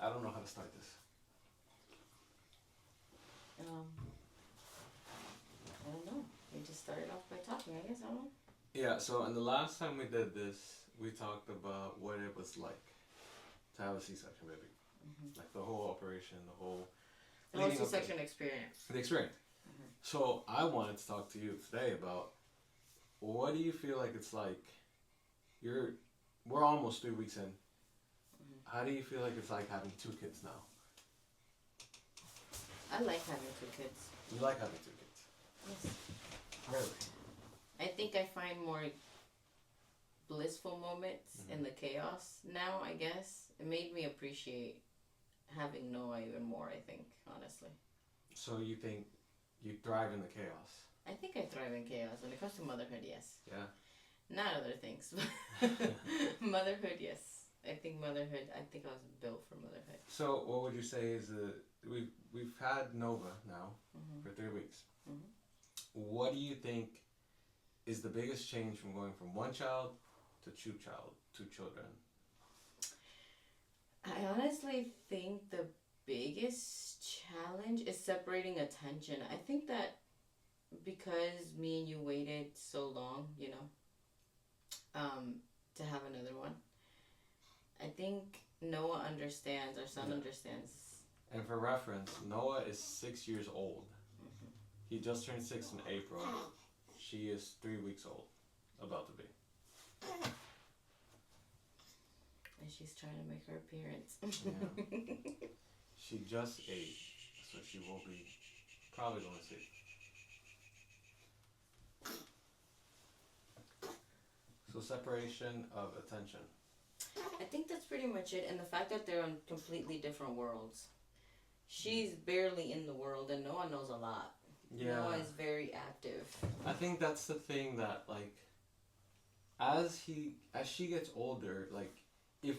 I don't know how to start this. I don't know. We just started off by talking, I guess. I don't know. Yeah, so and the last time we did this, we talked about what it was like to have a C-section baby. Like the whole operation, the whole C-section experience. The experience. So I wanted to talk to you today about what do you feel like it's like? We're almost 3 weeks in. How do you feel like it's like having 2 kids now? I like having 2 kids. You like having 2 kids? Yes. Really? I think I find more blissful moments in the chaos now, I guess. It made me appreciate having Noah even more, I think, honestly. So you think you thrive in the chaos? I think I thrive in chaos. When it comes to motherhood, yes. Yeah. Not other things. Motherhood, yes. I think I was built for motherhood. So what would you say is we've had Nova now for 3 weeks. What do you think is the biggest change from going from 1 child to 2 children? I honestly think the biggest challenge is separating attention. I think that because me and you waited so long, to have another one, I think Noah understands, our son understands. And for reference, Noah is 6 years old. He just turned 6 in April. She is 3 weeks old, about to be. And she's trying to make her appearance. Yeah. She just ate, so she will be probably going to see. So separation of attention. I think that's pretty much it, and the fact that they're on completely different worlds. She's barely in the world, and Noah knows a lot. Yeah. Noah is very active. I think that's the thing that, like, as she gets older, like, we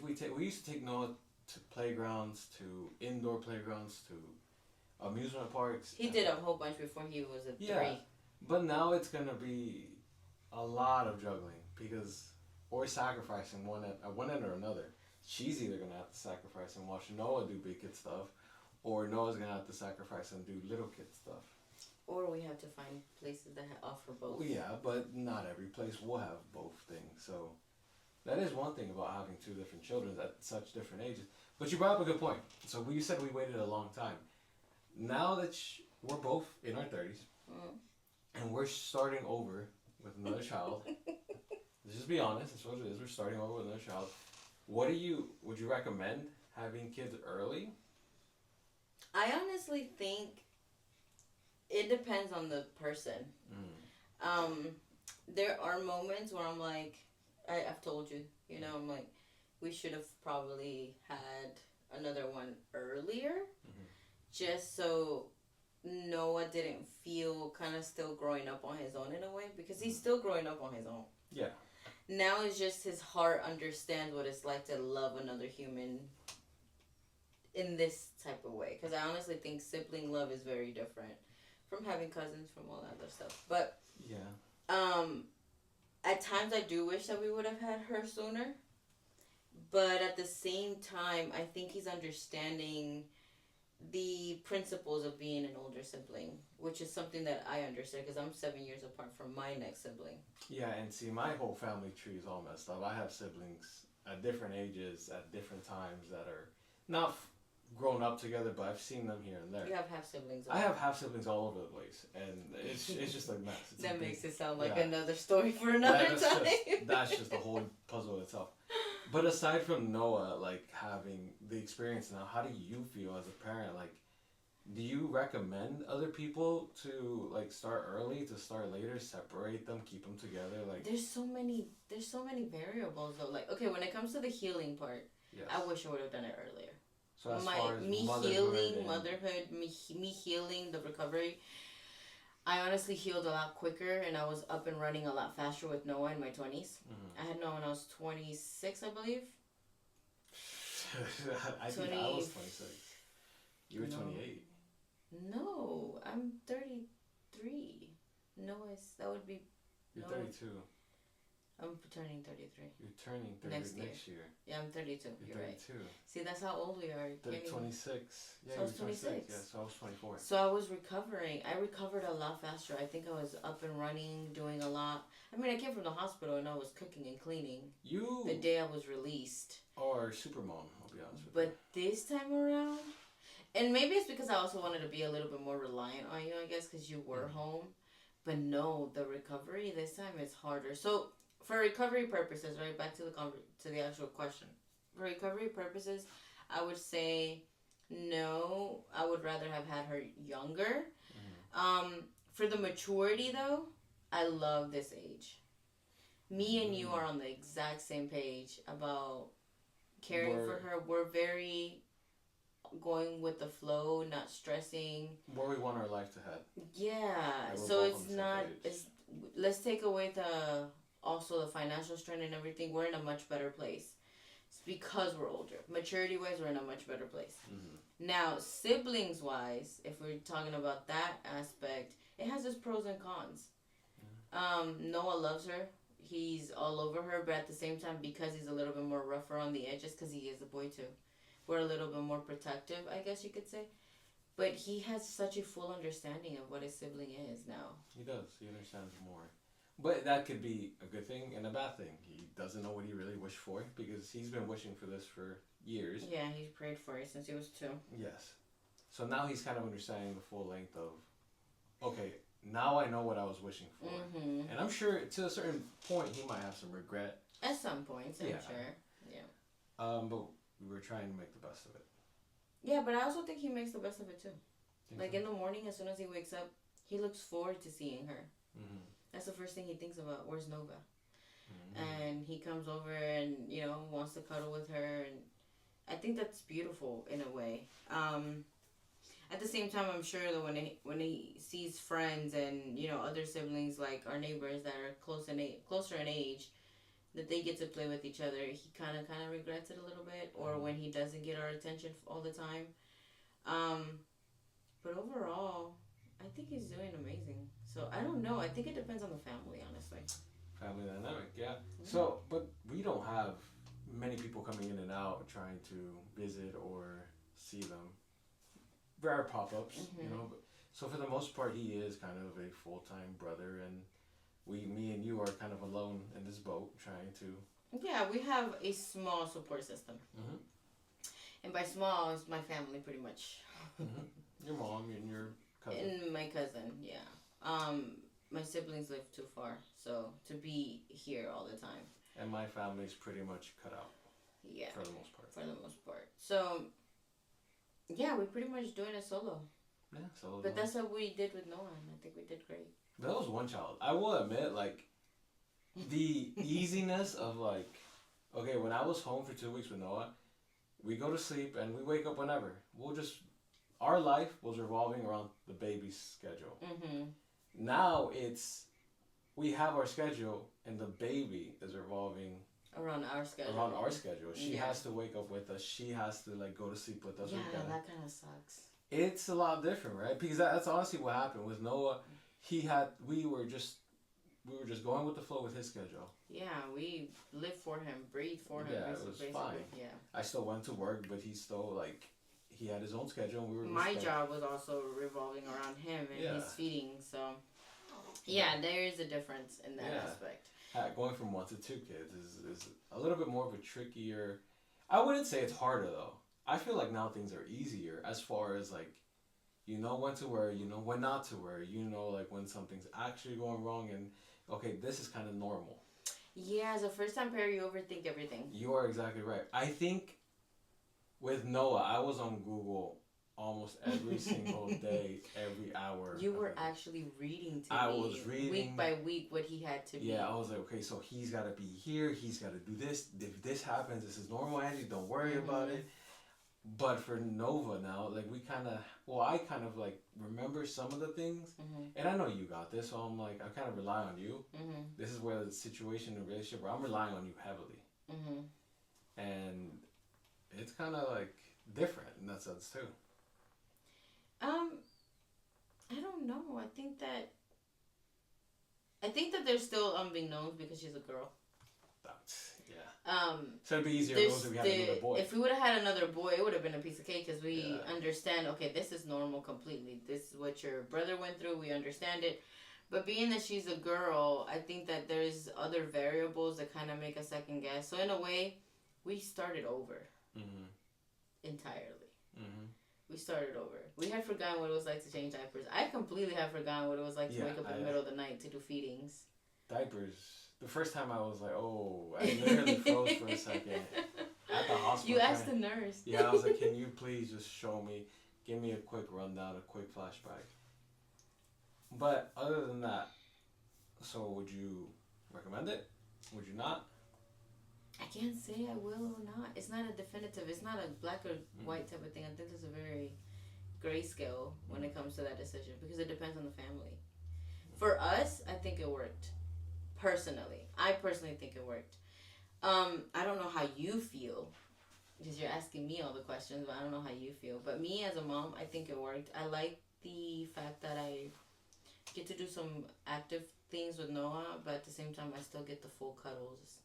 used to take Noah to playgrounds, to indoor playgrounds, to amusement parks. He did a whole bunch before he was a 3. Yeah, but now it's gonna be a lot of juggling or sacrificing one end or another. She's either gonna have to sacrifice and watch Noah do big kid stuff, or Noah's gonna have to sacrifice and do little kid stuff. Or we have to find places that offer both. Well, yeah, but not every place will have both things. So that is one thing about having 2 different children at such different ages. But you brought up a good point. So you said we waited a long time. Now that we're both in our 30s, and we're starting over with another child. Let's just be honest. That's what it is. We're starting over with another child. Would you recommend having kids early? I honestly think it depends on the person. There are moments where I'm like, I've told you, I'm like, we should have probably had another one earlier, just so Noah didn't feel kind of still growing up on his own in a way, because he's still growing up on his own. Yeah. Now it's just his heart understands what it's like to love another human in this type of way. Because I honestly think sibling love is very different from having cousins, from all that other stuff. But yeah, at times I do wish that we would have had her sooner. But at the same time, I think he's understanding the principles of being an older sibling, which is something that I understand because I'm 7 years apart from my next sibling. Yeah, and see, my whole family tree is all messed up. I have siblings at different ages, at different times, that are not grown up together, but I've seen them here and there. You have half siblings. I have half siblings all over the place, and it's just a mess. That makes it sound like another story for another time. That's just a whole puzzle itself. But aside from Noah, like, having the experience now, how do you feel as a parent? Like, do you recommend other people to, like, start early, to start later, separate them, keep them together? Like, there's so many variables though. Like, okay, when it comes to the healing part, yes. I wish I would have done it earlier. So as far as motherhood, me healing, the recovery, I honestly healed a lot quicker, and I was up and running a lot faster with Noah in my 20s. I had Noah when I was 26, I believe. I think I was 26. You were 28. No, I'm 33. That would be... You're 32. I'm turning 33. You're turning 30 next year. Yeah, I'm 32. You're right. 32. See, that's how old we are. 26. Yeah, so I was 26. Yeah, so I was 24. So I was recovering. I recovered a lot faster. I think I was up and running, doing a lot. I mean, I came from the hospital and I was cooking and cleaning. The day I was released. Or super mom, I'll be honest with you. But this time around, and maybe it's because I also wanted to be a little bit more reliant on you, I guess, because you were home. But no, the recovery this time is harder. So for recovery purposes, right, back to the actual question. For recovery purposes, I would say no. I would rather have had her younger. For the maturity, though, I love this age. Me and you are on the exact same page about caring for her. We're very going with the flow, not stressing. Where we want our life to head. Yeah, so it's not. Let's take away also the financial strain and everything. We're in a much better place. It's because we're older. Maturity wise, we're in a much better place. Now, siblings wise, if we're talking about that aspect, it has its pros and cons. Noah loves her. He's all over her, but at the same time, because he's a little bit more rougher on the edges, because he is a boy too, we're a little bit more protective, I guess you could say. But he has such a full understanding of what a sibling is now. He does. He understands more. But that could be a good thing and a bad thing. He doesn't know what he really wished for because he's been wishing for this for years. Yeah, he's prayed for it since he was 2. Yes. So now he's kind of understanding the full length of, okay, now I know what I was wishing for. And I'm sure to a certain point he might have some regret. At some points, I'm sure. Yeah. But we were trying to make the best of it. Yeah, but I also think he makes the best of it too. Like in the morning, as soon as he wakes up, he looks forward to seeing her. That's the first thing he thinks about. Where's Nova? And he comes over and, you know, wants to cuddle with her. And I think that's beautiful in a way. At the same time, I'm sure that when he sees friends and, you know, other siblings like our neighbors that are closer in age, that they get to play with each other, he kind of regrets it a little bit. Or when he doesn't get our attention all the time. But overall, I think he's doing amazing. So I don't know. I think it depends on the family, honestly. Family dynamic, yeah. So, but we don't have many people coming in and out trying to visit or see them. Rare pop-ups, you know. But, so for the most part, he is kind of a full-time brother, and me and you are kind of alone in this boat trying to. Yeah, we have a small support system. And by small, it's my family pretty much. Your mom and your cousin. And my cousin, yeah. My siblings live too far, so to be here all the time. And my family's pretty much cut out. Yeah. For the most part. For the most part. So, yeah, we're pretty much doing it solo. Yeah, solo. But that's what we did with Noah, and I think we did great. That was one child. I will admit, like, the easiness of, like, okay, when I was home for 2 weeks with Noah, we go to sleep and we wake up whenever. Our life was revolving around the baby's schedule. Now we have our schedule and the baby is revolving around our schedule. She has to wake up with us. She has to like go to sleep with us. Yeah, that kind of sucks. It's a lot different, right? Because that's honestly what happened with Noah. We were just going with the flow with his schedule. Yeah, we live for him, breathe for him. Yeah, it was fine. Yeah. I still went to work, but he still like. He had his own schedule. And we were. My job was also revolving around him and his feeding. So, yeah, there is a difference in that aspect. Going from 1 to 2 kids is a little bit more of a trickier. I wouldn't say it's harder though. I feel like now things are easier as far as like, you know when to worry, you know when not to worry, you know like when something's actually going wrong and okay, this is kind of normal. Yeah, as a first-time parent, you overthink everything. You are exactly right. I think. With Noah, I was on Google almost every single day, every hour. You were actually reading to me. I was reading. Week by week what he had to be. Yeah, I was like, okay, so he's got to be here. He's got to do this. If this happens, this is normal, Angie. Don't worry about it. But for Nova now, like I kind of like remember some of the things. And I know you got this, so I'm like, I kind of rely on you. This is where the situation in a relationship where I'm relying on you heavily. And it's kind of like different in that sense too. I don't know. I think that there's still unbeknownst because she's a girl. Yeah. So it'd be easier if we had another boy. If we would have had another boy, it would have been a piece of cake because we Yeah. understand, okay, this is normal completely. This is what your brother went through. We understand it. But being that she's a girl, I think that there's other variables that kind of make a second guess. So in a way, we started over entirely. We started over. We had forgotten what it was like to change diapers. I completely had forgotten what it was like to wake up in the middle of the night to do feedings. Diapers. The first time I was like, oh, I literally froze for a second at the hospital. You asked the nurse. Yeah, I was like, can you please just show me, give me a quick rundown, a quick flashback. But other than that, so would you recommend it? Would you not? I can't say I will or not. It's not a definitive. It's not a black or white type of thing. I think there's a very grayscale when it comes to that decision because it depends on the family. For us, I think it worked. Personally, I personally think it worked. I don't know how you feel because you're asking me all the questions, but I don't know how you feel. But me as a mom, I think it worked. I like the fact that I get to do some active things with Noah, but at the same time, I still get the full cuddles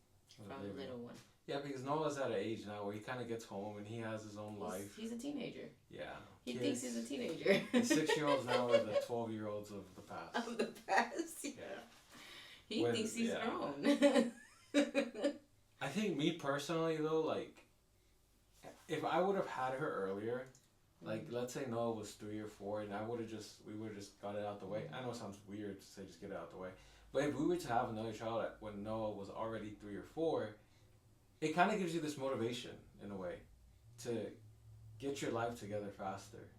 from the little one. Yeah, because Noah's at an age now where he kind of gets home and he has his own life. He's a teenager. Yeah. He thinks he's a teenager. The 6-year-olds now are the 12-year-olds of the past. Of the past, yeah. He thinks he's grown. I think me personally though, like, if I would have had her earlier, like let's say Noah was 3 or 4, and we would have just got it out the way. I know it sounds weird to say just get it out the way, but if we were to have another child when Noah was already 3 or 4, it kind of gives you this motivation in a way to get your life together faster.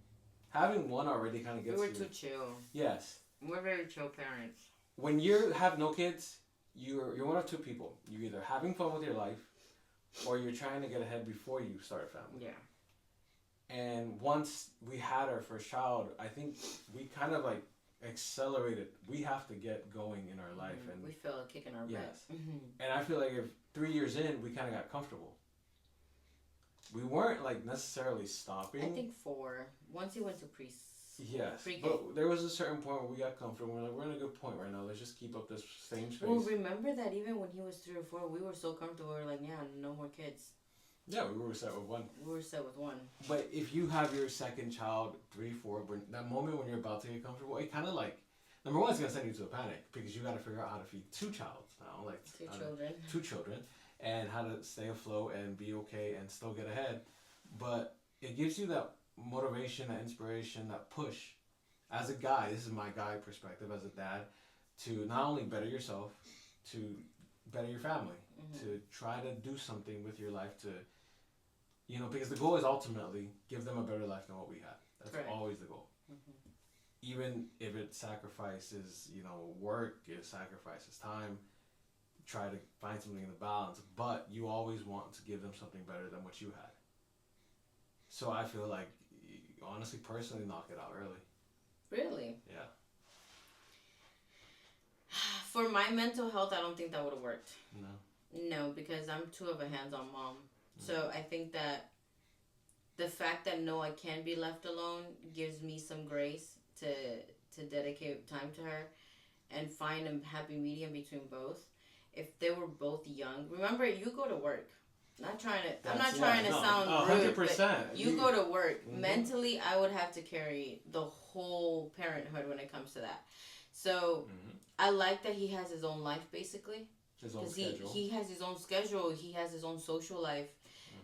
Having one already kind of gets you. We were too chill. Yes. We're very chill parents. When you have no kids, you're one of two people. You're either having fun with your life, or you're trying to get ahead before you start a family. Yeah. And once we had our first child, I think we kind of like accelerated. We have to get going in our life, and we feel a kick in our butt. Yes. And I feel like if 3 years in, we kind of got comfortable. We weren't like necessarily stopping. I think 4. Once he went to Yes, but there was a certain point where we got comfortable. We're like, we're in a good point right now. Let's just keep up this same space. Well, remember that even when he was 3 or 4, we were so comfortable. We were like, yeah, no more kids. Yeah, we were set with one. We were set with one. But if you have your second child, 3, 4, that moment when you're about to get comfortable, it kind of like, number one, it's going to send you to a panic because you got to figure out how to feed 2 child now. Like 2 children. And how to stay afloat and be okay and still get ahead. But it gives you that motivation, that inspiration, that push as a guy. This is my guy perspective as a dad, to not only better yourself, to better your family, to try to do something with your life to, because the goal is ultimately give them a better life than what we had. That's always the goal. Even if it sacrifices, work, it sacrifices time, try to find something in the balance, but you always want to give them something better than what you had. So I feel like, honestly, personally, knock it out early. Really? Yeah. For my mental health, I don't think that would have worked. No, because I'm too of a hands-on mom. So I think that the fact that Noah can be left alone gives me some grace to dedicate time to her and find a happy medium between both. If they were both young, remember, you go to work. I'm not trying to sound rude, 100%. But you go to work. Mentally, I would have to carry the whole parenthood when it comes to that. So I like that he has his own life, basically. His own schedule. He has his own schedule. He has his own social life,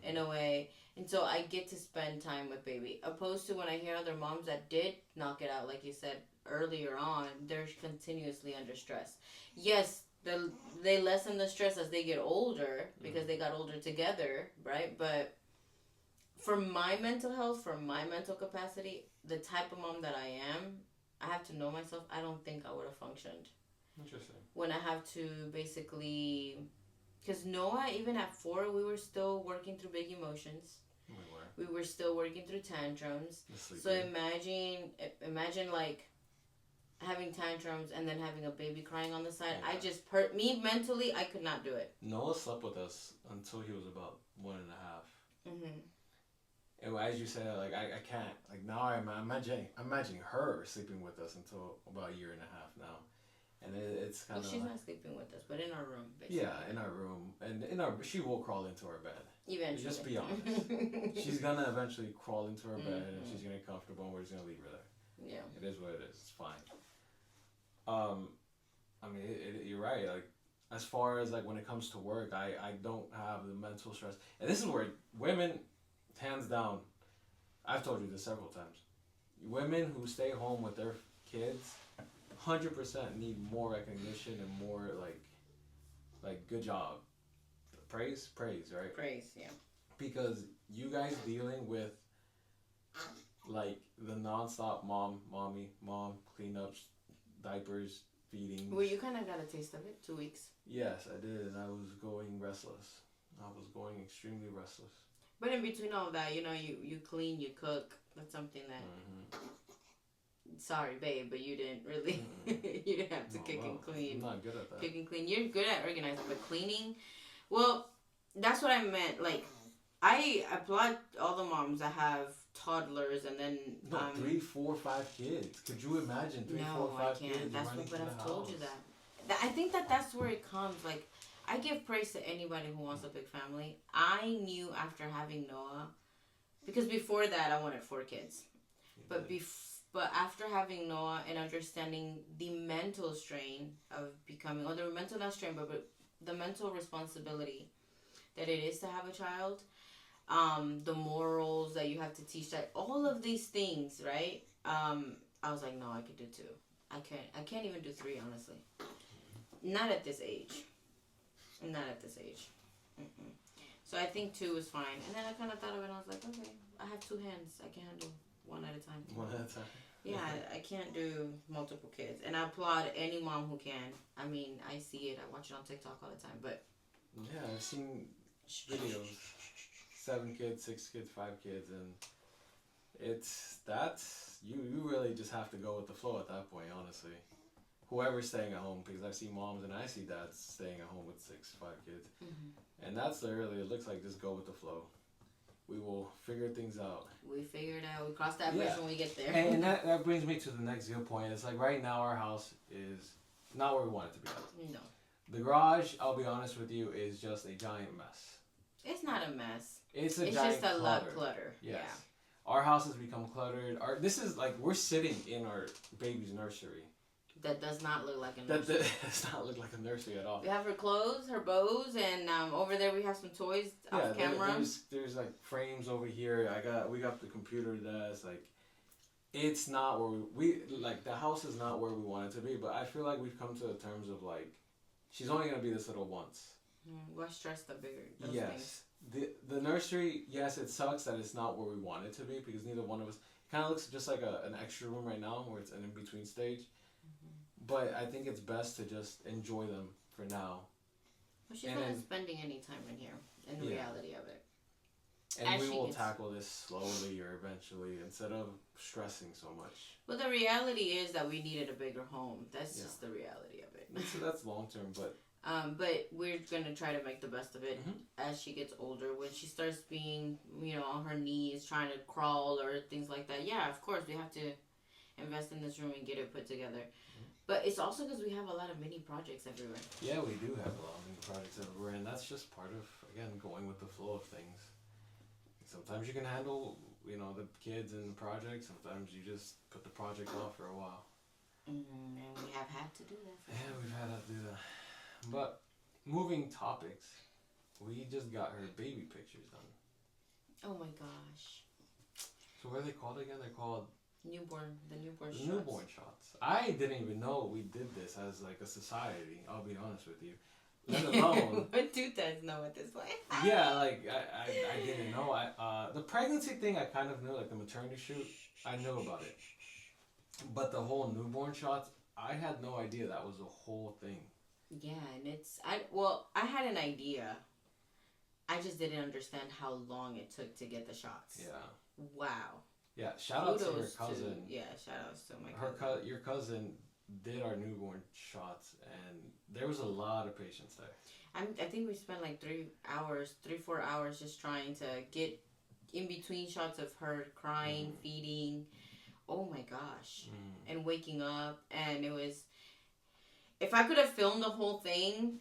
in a way. And so I get to spend time with baby. Opposed to when I hear other moms that did knock it out, like you said earlier on, they're continuously under stress. Yes, they lessen the stress as they get older because they got older together, right? But for my mental health, for my mental capacity, the type of mom that I am, I have to know myself. I don't think I would have functioned. Interesting. When I have to basically... Because Noah, even at 4, we were still working through big emotions. We were still working through tantrums. So imagine like having tantrums and then having a baby crying on the side. Yeah. I just me mentally, I could not do it. Noah slept with us until he was about 1.5. And as you said, like I can't. Like now I'm imagining her sleeping with us until about 1.5 years now. and it's kind Well, of. she's not sleeping with us, but in our room, basically. Yeah, in our room, and she will crawl into our bed. Eventually. Just be honest. She's gonna eventually crawl into her bed, and she's gonna get comfortable, and we're just gonna leave her there. Yeah. It is what it is. It's fine. I mean, you're right. Like, as far as like when it comes to work, I don't have the mental stress, and this is where women, hands down, I've told you this several times. Women who stay home with their kids, 100% need more recognition and more like good job, praise, right? Praise, yeah. Because you guys dealing with like the nonstop mom cleanups, diapers, feeding. Well, you kind of got a taste of it. 2 weeks. Yes, I did, and I was going restless. I was going extremely restless. But in between all that, you know, you clean, you cook. That's something that. Sorry, babe, but you didn't really. You didn't have to cook and clean. I'm not good at that. Cook and clean. You're good at organizing, but cleaning. Well, that's what I meant. Like, I applaud all the moms that have toddlers and then 3, 4, 5 kids. Could you imagine 3, 4, 5 kids? No, I can't. That's what. But I've house? told you that. I think that's where it comes. Like, I give praise to anybody who wants a big family. I knew after having Noah, because before that I wanted 4 kids, but after having Noah and understanding the mental strain of becoming, or the mental not strain, but the mental responsibility that it is to have a child, the morals that you have to teach, that all of these things, right? I was like, no, I could do 2. I can't even do 3, honestly. Not at this age. Not at this age. Mm-mm. So I think 2 is fine. And then I kind of thought of it and I was like, okay, I have 2 hands. I can handle 1 at a time. 1 at a time. Yeah, I can't do multiple kids. And I applaud any mom who can. I mean, I see it. I watch it on TikTok all the time. But yeah, I've seen videos. 7 kids, 6 kids, 5 kids. And you really just have to go with the flow at that point, honestly. Whoever's staying at home, because I've seen moms and I see dads staying at home with 6, 5 kids. Mm-hmm. And that's literally, it looks like just go with the flow. We will figure things out. We figure it out. We cross that bridge when we get there. And that brings me to the next good point. It's like right now our house is not where we want it to be. No. The garage, I'll be honest with you, is just a giant mess. It's not a mess. It's just a lot of clutter. Yes. Yeah. Our house has become cluttered. This is like we're sitting in our baby's nursery. That does not look like a nursery. That does not look like a nursery at all. We have her clothes, her bows, and over there we have some toys off camera. There's like frames over here. We got the computer desk. Like, it's not where we like the house is not where we want it to be. But I feel like we've come to the terms of like, she's only gonna be this little once. Less stress, the bigger. Those yes. Things. The nursery, yes, it sucks that it's not where we want it to be because neither one of us. It kind of looks just like an extra room right now where it's an in between stage. But I think it's best to just enjoy them for now. Well, she's not spending any time in here, in the reality of it. And we will tackle this slowly or eventually instead of stressing so much. Well, the reality is that we needed a bigger home. That's just the reality of it. That's long term, but... But we're going to try to make the best of it as she gets older. When she starts being, on her knees, trying to crawl or things like that. Yeah, of course, we have to invest in this room and get it put together. But it's also because we have a lot of mini projects everywhere. Yeah, we do have a lot of mini projects everywhere, and that's just part of, again, going with the flow of things. Sometimes you can handle, the kids and the project. Sometimes you just put the project off for a while. And we have had to do that. We've had to do that. But moving topics, we just got her baby pictures done. Oh my gosh. So what are they called again? They're called... The newborn shots. Newborn shots. I didn't even know we did this as like a society. I'll be honest with you. Let alone. But two dads know at this point. Yeah, like I didn't know. The pregnancy thing I kind of knew, like the maternity shoot. I knew about it, but the whole newborn shots, I had no idea that was a whole thing. Yeah, and I had an idea. I just didn't understand how long it took to get the shots. Yeah. Wow. Yeah, shout out to her cousin. Shout outs to my cousin. Your cousin did our newborn shots, and there was a lot of patience there. I think we spent like 4 hours just trying to get in between shots of her crying, feeding. Oh my gosh. And waking up, and it if I could have filmed the whole thing,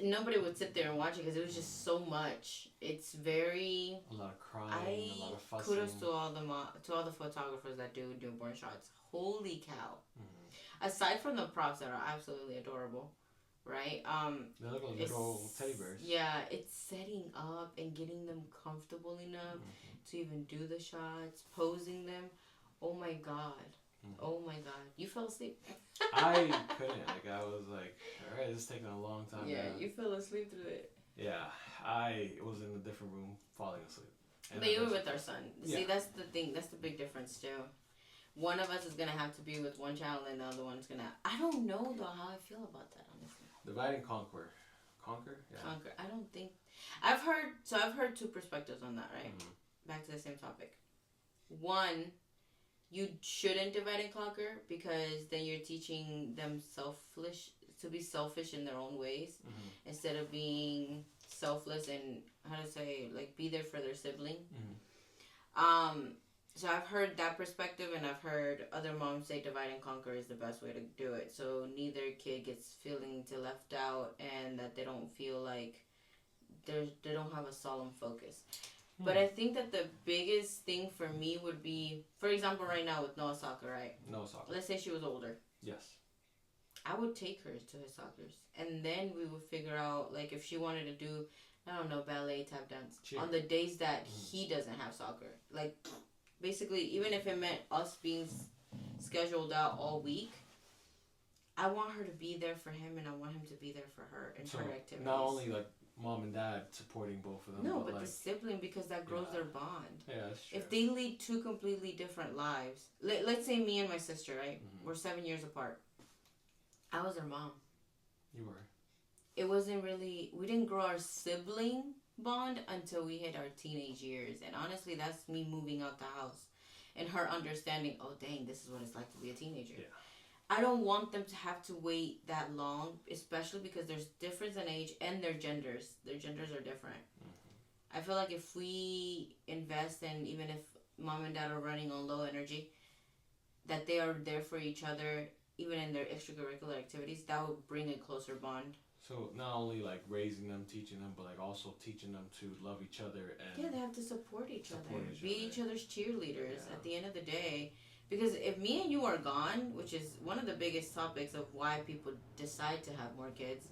nobody would sit there and watch it because it was just so much. It's very a lot of crying, a lot of fussing. Kudos to all the photographers that do newborn shots. Holy cow! Mm-hmm. Aside from the props that are absolutely adorable, right? They look like little teddy bears. Yeah, it's setting up and getting them comfortable enough to even do the shots, posing them. Oh my god. Oh my god. You fell asleep. I couldn't. Like, I was like, alright, this is taking a long time. Yeah, you fell asleep through it. Yeah, I was in a different room falling asleep. But you were with our son. See, that's the thing. That's the big difference, too. One of us is going to have to be with one child and the other one's going to... I don't know, though, how I feel about that, honestly. Divide and conquer. Conquer? Yeah. Conquer. I don't think... I've heard two perspectives on that, right? Back to the same topic. One... You shouldn't divide and conquer because then you're teaching them to be selfish in their own ways instead of being selfless and be there for their sibling. So I've heard that perspective, and I've heard other moms say divide and conquer is the best way to do it. So neither kid gets feeling left out, and that they don't feel like they don't have a solemn focus. But I think that the biggest thing for me would be, for example, right now with Noah soccer, right? No soccer. Let's say she was older. Yes. I would take her to his soccers. And then we would figure out, like, if she wanted to do, I don't know, ballet, tap dance. Cheer. On the days that he doesn't have soccer. Like, basically, even if it meant us being scheduled out all week, I want her to be there for him, and I want him to be there for her in her activities. Not only, like, mom and dad supporting both of them. No, but like, the sibling, because that grows their bond. Yeah, that's true. If they lead two completely different lives, let's say me and my sister, right? We're 7 years apart. I was her mom. You were. It wasn't really, we didn't grow our sibling bond until we hit our teenage years. And honestly, that's me moving out the house and her understanding, oh dang, this is what it's like to be a teenager. Yeah. I don't want them to have to wait that long, especially because there's difference in age and their genders. Their genders are different. I feel like if we invest, and even if mom and dad are running on low energy, that they are there for each other, even in their extracurricular activities, that would bring a closer bond. So not only like raising them, teaching them, but like also teaching them to love each other and they have to support each other, be each other's cheerleaders at the end of the day. Because if me and you are gone, which is one of the biggest topics of why people decide to have more kids,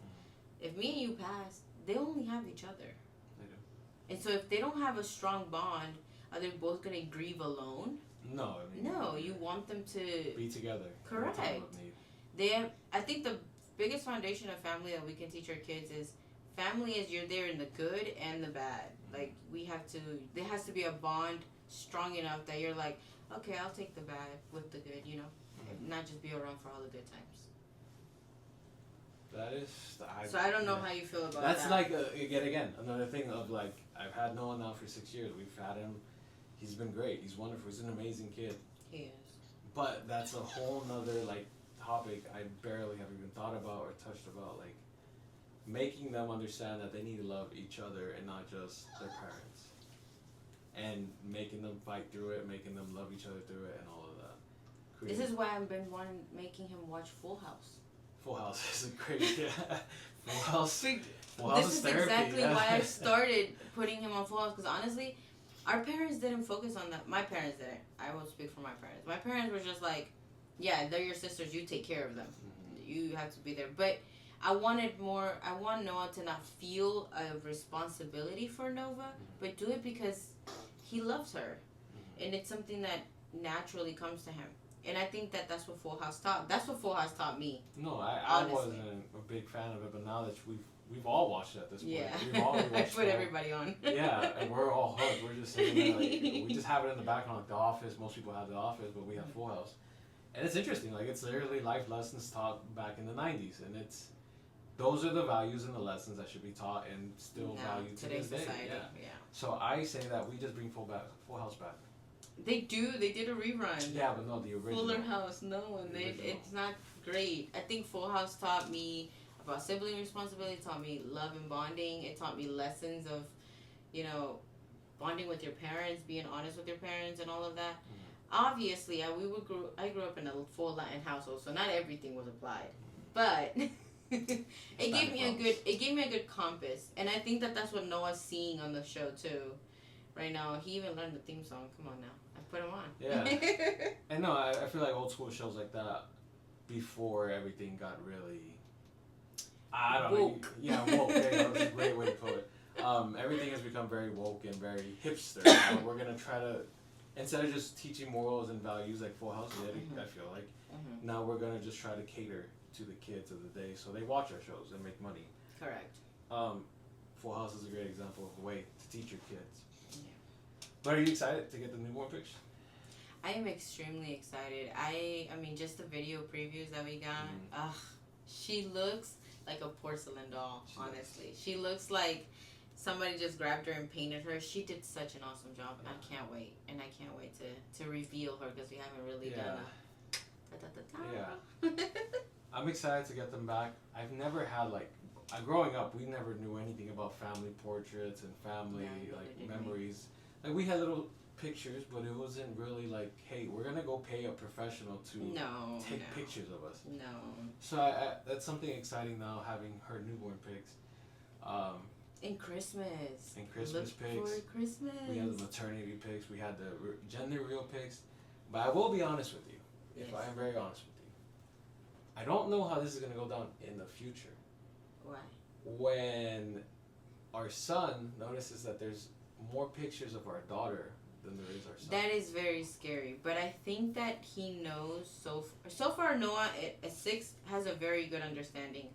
if me and you pass, they only have each other. They do. And so if they don't have a strong bond, are they both going to grieve alone? No. I mean, no, you want them to be together. Correct. I think the biggest foundation of family that we can teach our kids is family is you're there in the good and the bad. Like, there has to be a bond strong enough that you're like, okay, I'll take the bad with the good, not just be around for all the good times. That is... So I don't know how you feel about that. That's like, again, another thing of like, I've had Noah now for 6 years. We've had him. He's been great. He's wonderful. He's an amazing kid. He is. But that's a whole nother, like, topic I barely have even thought about or touched about. Like, making them understand that they need to love each other and not just their parents. And making them fight through it, making them love each other through it, and all of that. This is why I've been making him watch Full House. Full House is a great Full House. This is therapy, exactly why I started putting him on Full House, because honestly, our parents didn't focus on that. My parents didn't. I won't speak for my parents. My parents were just like, yeah, they're your sisters, you take care of them. You have to be there. But I want Noah to not feel a responsibility for Nova, but do it because he loves her, and it's something that naturally comes to him. And I think that's what Full House taught. That's what Full House taught me. No, I wasn't a big fan of it, but now that we've all watched it at this point. Yeah, we've all I put everybody on. Yeah, and we're all hooked. We're just sitting there, like, we just have it in the background, like The Office. Most people have The Office, but we have Full House, and it's interesting. Like, it's literally life lessons taught back in the '90s, and those are the values and the lessons that should be taught and still valued to this day. Yeah. So I say that we just bring Full House back. They do. They did a rerun. Yeah, but no, the original. Fuller House, no, and it's not great. I think Full House taught me about sibling responsibility. It taught me love and bonding. It taught me lessons of, bonding with your parents, being honest with your parents, and all of that. Obviously, I grew up in a full Latin household, so not everything was applied. But it gave me a good compass, and I think that's what Noah's seeing on the show too. Right now, he even learned the theme song. Come on now, I put him on. Yeah, and no, I feel like old school shows like that before everything got really. I don't know. Yeah, woke. That's a great way to put it. Everything has become very woke and very hipster. We're gonna try to, instead of just teaching morals and values like Full House did, I feel like, now we're gonna just try to cater to the kids of the day so they watch our shows and make money. Correct. Full House is a great example of a way to teach your kids. Yeah. But are you excited to get the newborn pics? I am extremely excited. I mean, just the video previews that we got. She looks like a porcelain doll. Honestly, she looks like somebody just grabbed her and painted her. She did such an awesome job. Yeah. I can't wait, and I can't wait to reveal her because we haven't really done it. Yeah. I'm excited to get them back. I've never had growing up, we never knew anything about family portraits and family memories. Like we had little pictures, but it wasn't really like, hey, we're gonna go pay a professional to take pictures of us. No. So I that's something exciting now, having her newborn pics. In Christmas. Pics. For Christmas. We had the maternity pics. We had the gender real pics. But I will be honest with you. If I am very honest with you, I don't know how this is gonna go down in the future. Why? When our son notices that there's more pictures of our daughter than there is our son. That is very scary, but I think that he knows so far. Noah at 6 has a very good understanding.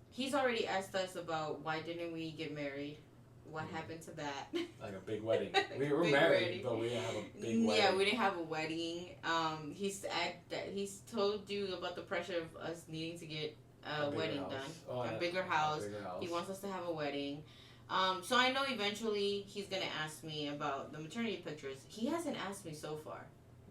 He's already asked us about why didn't we get married. What happened to that? Like a big wedding. We were married, but we didn't have a big wedding. Yeah, we didn't have a wedding. He's told you about the pressure of us needing to get a wedding done. A bigger house. He wants us to have a wedding. So I know eventually he's going to ask me about the maternity pictures. He hasn't asked me so far.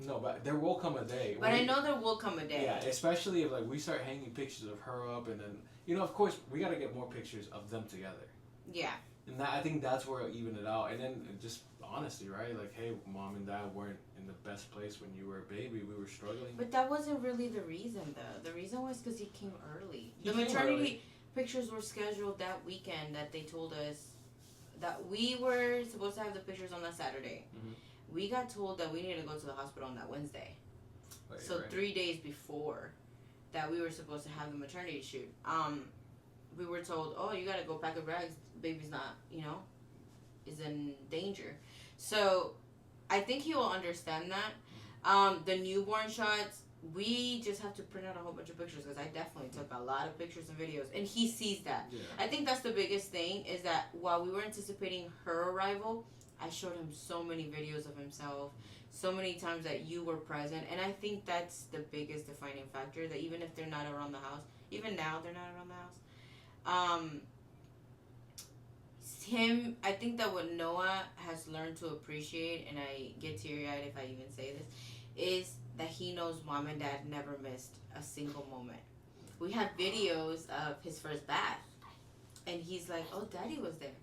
No, but there will come a day. But I know there will come a day. Yeah, especially if we start hanging pictures of her up, and then of course we got to get more pictures of them together. Yeah. And I think that's where it'll even it out. And then just honesty, right? Like, hey, mom and dad weren't in the best place when you were a baby. We were struggling. But that wasn't really the reason, though. The reason was because he came early. The maternity pictures were scheduled that weekend that they told us that we were supposed to have the pictures on that Saturday. Mm-hmm. We got told that we needed to go to the hospital on that Wednesday. Wait, so 3 days before that we were supposed to have the maternity shoot. We were told, oh, you got to go pack a bags. Baby's not, is in danger. So I think he will understand that. The newborn shots, we just have to print out a whole bunch of pictures because I definitely took a lot of pictures and videos, and he sees that. Yeah. I think that's the biggest thing is that while we were anticipating her arrival, I showed him so many videos of himself, so many times that you were present, and I think that's the biggest defining factor, that even if they're not around the house, even now they're not around the house, I think that what Noah has learned to appreciate, and I get teary-eyed if I even say this, is that he knows mom and dad never missed a single moment. We have videos of his first bath, and he's like, oh, daddy was there.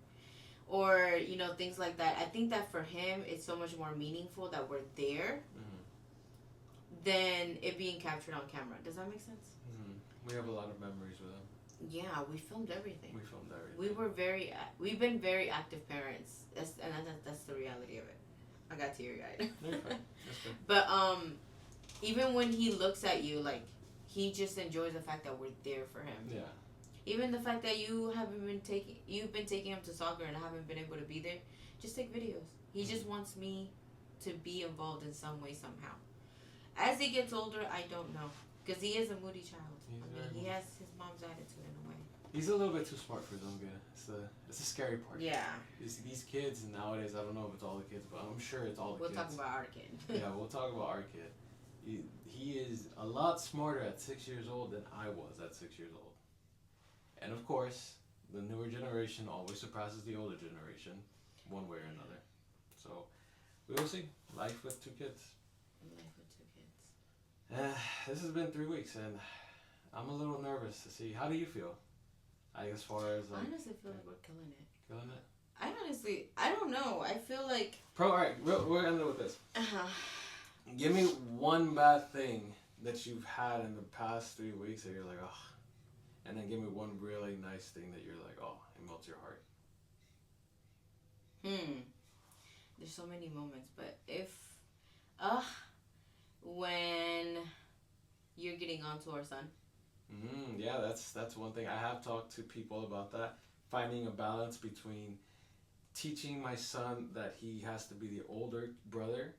Or, things like that. I think that for him, it's so much more meaningful that we're there than it being captured on camera. Does that make sense? We have a lot of memories with him. Yeah, we filmed everything. We've been very active parents. That's the reality of it. I got teary-eyed. But even when he looks at you, he just enjoys the fact that we're there for him. Yeah. Even the fact that you've been taking him to soccer and haven't been able to be there, just take videos. He just wants me to be involved in some way, somehow. As he gets older, I don't know. Because he is a moody child. He has his mom's attitude in a way. He's a little bit too smart for his own good. It's the scary part. Yeah. These kids nowadays, I don't know if it's all the kids, but I'm sure it's all the kids. We'll talk about our kid. Yeah, we'll talk about our kid. He is a lot smarter at 6 years old than I was at 6 years old. And of course, the newer generation always surpasses the older generation, one way or another. So, we will see. Life with 2 kids. This has been 3 weeks, and I'm a little nervous to see. How do you feel? As far as I honestly feel like we're killing it. Killing it? I don't know. I feel like... Alright, we're ending with this. Give me one bad thing that you've had in the past 3 weeks that you're like, oh. And then give me one really nice thing that you're like, oh, it melts your heart. There's so many moments, but if when you're getting onto our son. Yeah, that's one thing. I have talked to people about that. Finding a balance between teaching my son that he has to be the older brother,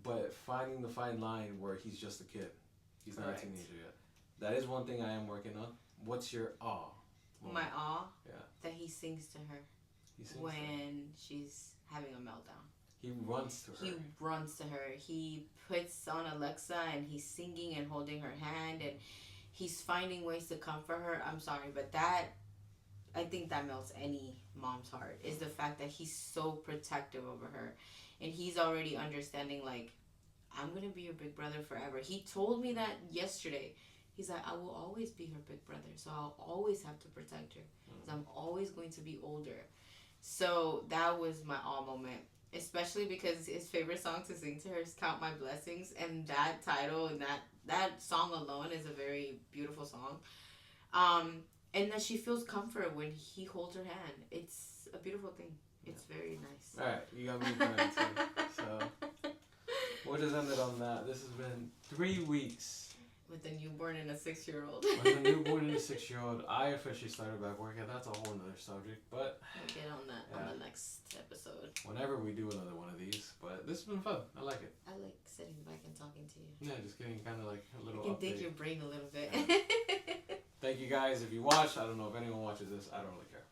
but finding the fine line where he's just a kid. He's not a teenager yet. That is one thing I am working on. What's your awe? My awe? Yeah. That he sings to her when she's having a meltdown. He runs to her. He runs to her. He puts on Alexa and he's singing and holding her hand and he's finding ways to comfort her. I'm sorry, but I think that melts any mom's heart, is the fact that he's so protective over her. And he's already understanding, like, I'm going to be your big brother forever. He told me that yesterday. He's like, I will always be her big brother, so I'll always have to protect her. Because I'm always going to be older. So that was my awe moment. Especially because his favorite song to sing to her is Count My Blessings. And that title and that song alone is a very beautiful song. And that she feels comfort when he holds her hand. It's a beautiful thing. It's very nice. All right, you got me going too. So we'll just end it on that. This has been 3 weeks. With a newborn and a 6-year-old. With a newborn and a 6-year-old. I officially started back working. That's a whole nother subject. But we'll get on that on the next episode. Whenever we do another one of these. But this has been fun. I like it. I like sitting back and talking to you. Yeah, just getting kind of like a little You can dig your brain a little bit. Yeah. Thank you guys. If you watch, I don't know if anyone watches this. I don't really care.